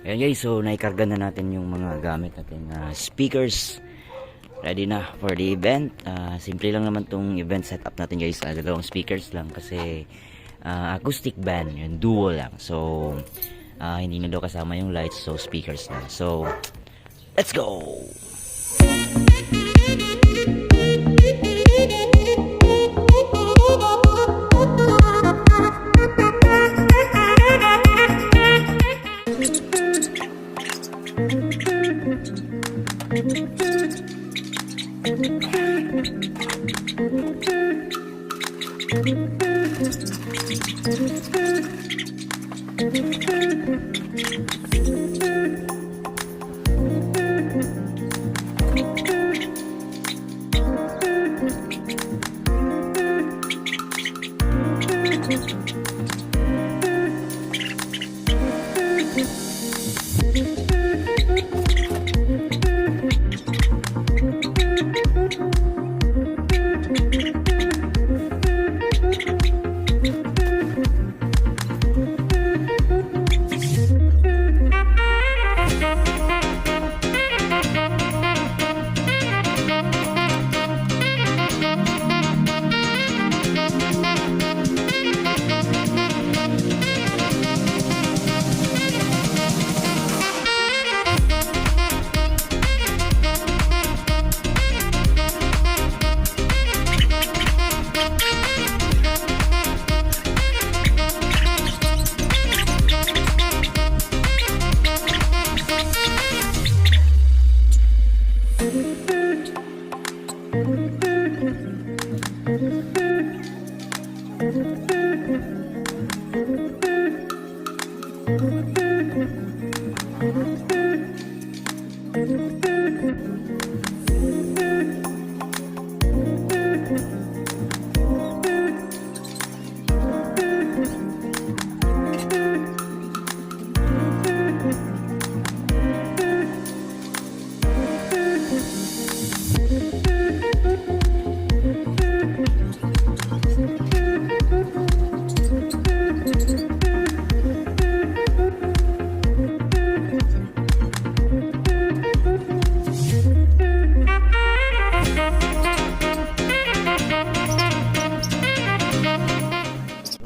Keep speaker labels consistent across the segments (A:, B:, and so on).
A: Ayan guys, so naikarga na natin yung mga gamit natin. Speakers, ready na for the event. Simple lang naman tong event setup natin guys. Dalawang speakers lang kasi acoustic band, yung duo lang. So, hindi na daw kasama yung lights, so speakers lang. So, let's go!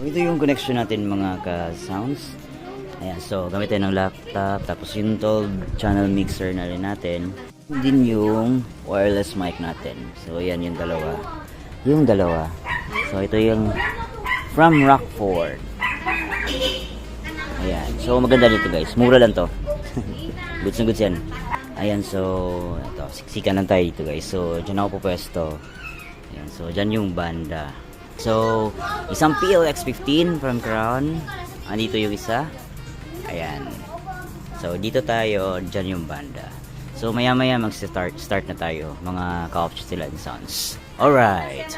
A: Ito yung connection natin mga ka-sounds. Ayan, so gamit tayo ng laptop, tapos yung 12 channel mixer na rin natin. Din yung wireless mic natin. So ayan yung dalawa. Yung dalawa. So ito yung from Rockford. Ayan, so maganda dito guys. Mura lang to. Goods na goods yan. Ayan, so ito, siksikan lang tayo dito guys. So dyan ako pupwesto. Ayan, so dyan yung banda. So, isang PLX15 from Crown. Andito yung isa. Ayan. So, dito tayo. Dyan yung banda. So, maya-maya mag-start na tayo. Mga ka-off sila and sounds. Alright.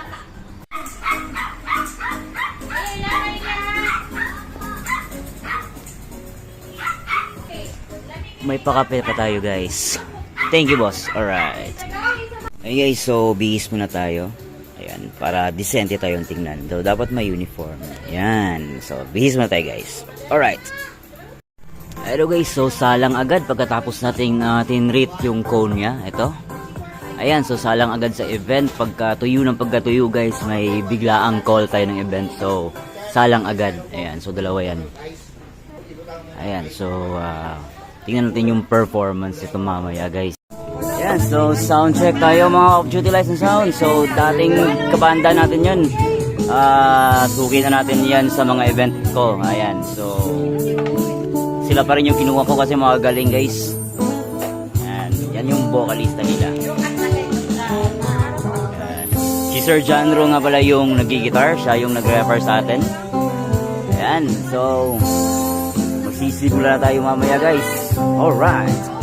A: May pakape pa tayo guys. Thank you boss. Alright. Okay guys, so bihis muna tayo. Ayan, para decente tayong tingnan. So, dapat may uniform. Ayan. So, bihis muna tayo guys. Alright. Hello guys, so salang agad pagkatapos nating tinrate yung cone niya. Ito. Ayan, so salang agad sa event. Pagkatuyo ng pagkatuyo guys, may biglaang call tayo ng event. So, salang agad. Ayan, so dalawa yan. Ayan, so tingnan natin yung performance ito mamaya guys. Ayan, so sound check tayo mga off-duty license sound. So dating kabanda natin yun. Suki na natin yan sa mga event ko. Ayan, so sila pa rin yung kinuha ko kasi mga galing guys. Ayan, yan yung vocalista nila. Ayan. Si Sir Janro nga pala yung nag-guitar. Siya yung nag-refer sa atin. Ayan, so magsisimula na tayo mamaya guys. Alright.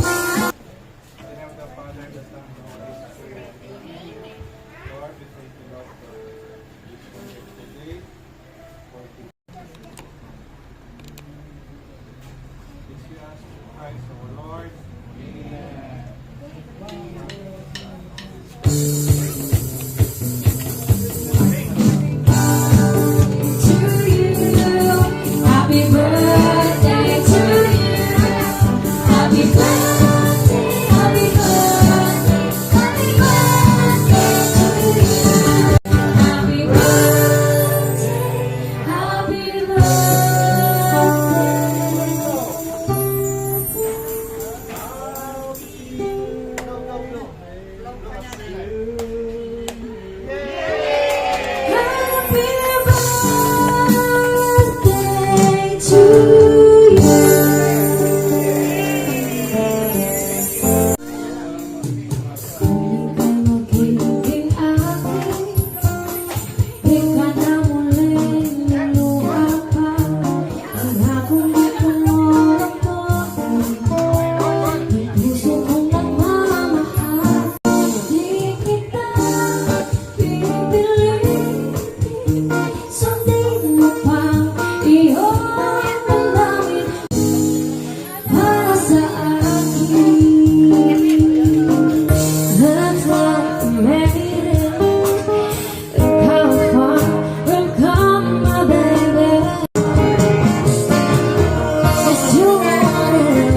B: You wanted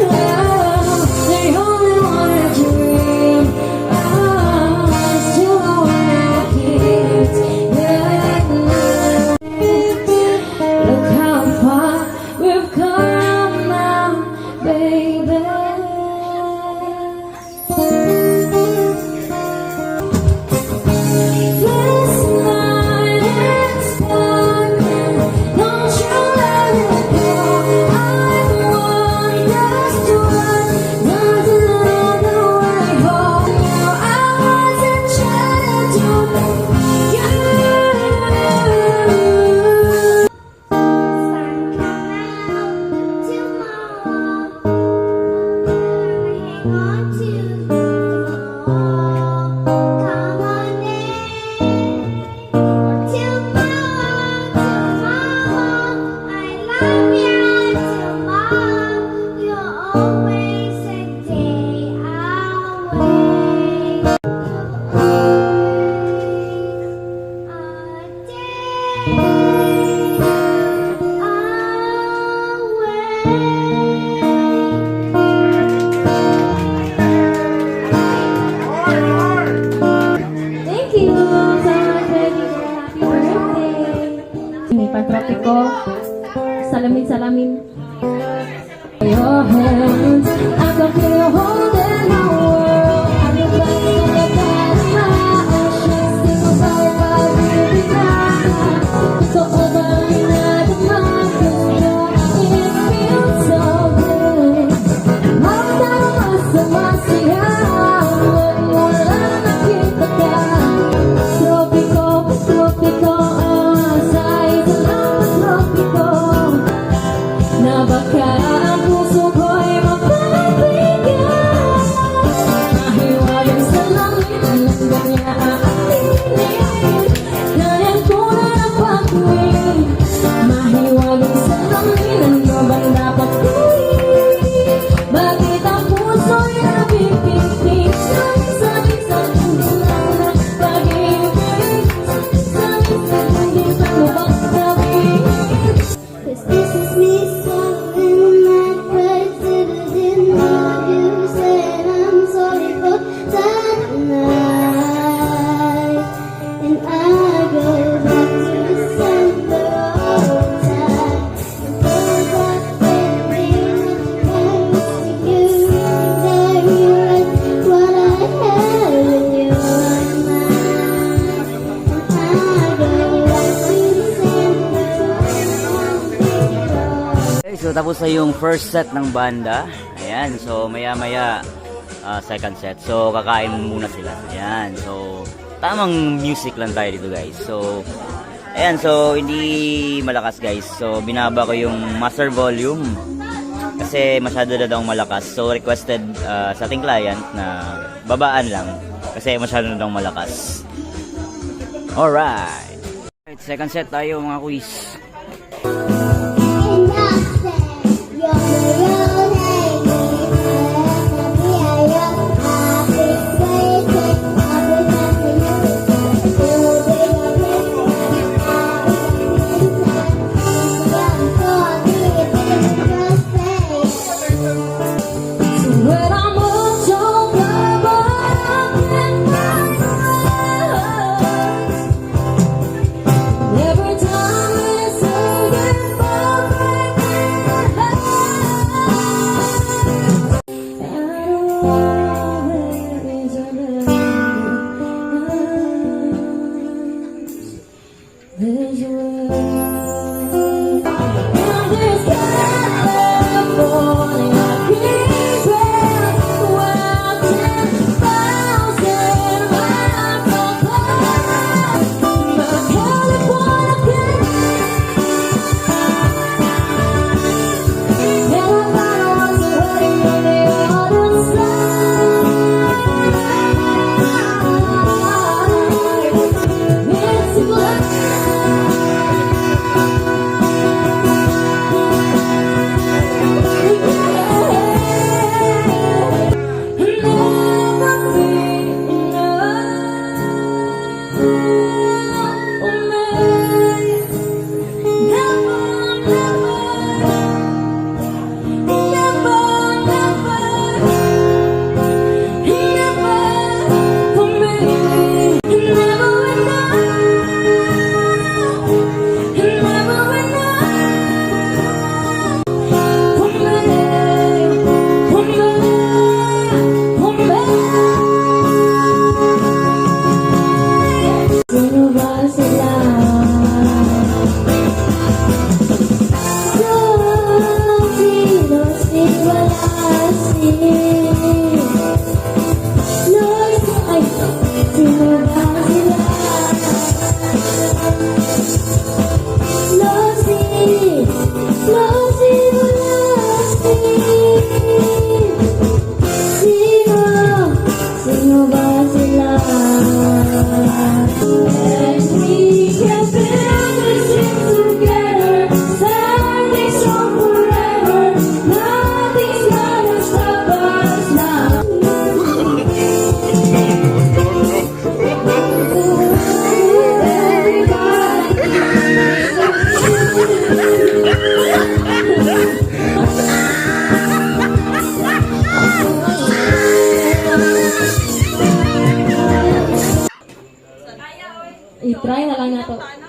B: love, they only wanted dream. Still wanna kiss, yeah. Look how far we've come now, baby. This night is done. Don't you let it go. I'm one just to run another way home. I wasn't trying to make you. Thank you so much, baby. Happy birthday. Sinipan tropiko. Salamin. Your hands, I can feel you holding my world. I'm your best in the past, my ashes. Think about what really matters. So over another month, you know it feels so good. Mama, masaya. Wala na kita ka. Tropiko, sa isang tropiko. Na baka ang puso ko'y mapagbigyan. Mahiwagang sa langit, hanggang niya aaminin. Kayang ko na napag-uwi. Mahiwagang sa langit, ano bang dapat gawin? Bakit ang puso'y napipigpig? Sabi-sabi puso lang na pag-ibig. Sabi-sabi hindi pa mo bang sabihin? 'Cause this is me something that I didn't know. You said I'm sorry for that night, and I go back to the center of time. Because I've been close to you, there you right, what I had in your mind, and I go back to the center of
A: Okay, so tapos na yung first set ng banda. Ayan, so maya-maya second set. So kakain muna sila. Ayan, so tamang music lang tayo dito guys. So ayan, so hindi malakas guys. So binaba ko yung master volume kasi masyado na daw malakas. So requested sa ating client na babaan lang kasi masyado na daw malakas. Alright. Second set tayo mga quiz.
B: And I said, you're the road when I'm all so every time it's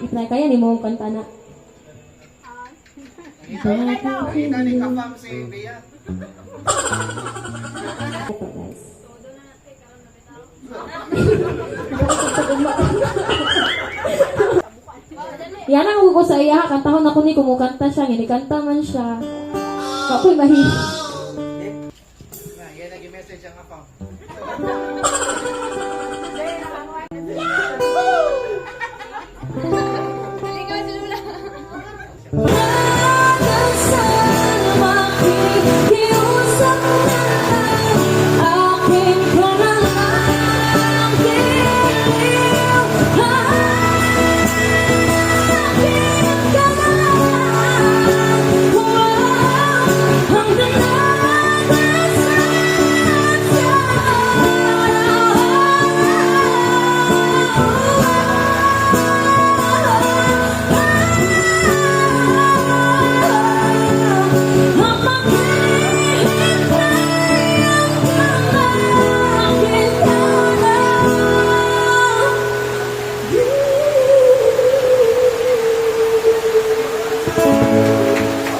B: Na kaya ni mo kanta na. Ito guys. Yan ang ko sa iya, kantahon ako ni kumukanta siya, ginikanta man siya. Ako'y mahi.
C: Yan nag-message ang apam.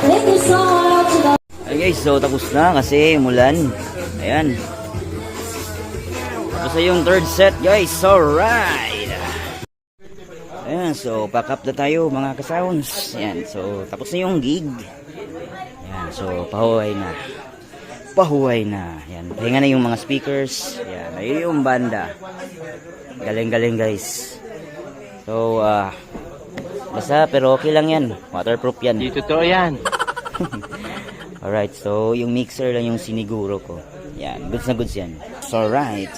B: Thank you so much.
A: Ay guys, so tapos na kasi umulan. Ayan. Tapos na yung third set guys. Alright. Ayan, so pack up na tayo mga ka-sounds. Ayan, so tapos na yung gig. Ayan, so pahuway na. Pahuway na. Ayan, pahinga na yung mga speakers. Ayan, ayun yung banda. Galing-galing guys. So, basta pero okay lang yan. Waterproof yan.
C: Di totoo yan.
A: Alright, so yung mixer lang yung siniguro ko. Yan, goods na goods yan. So, alright.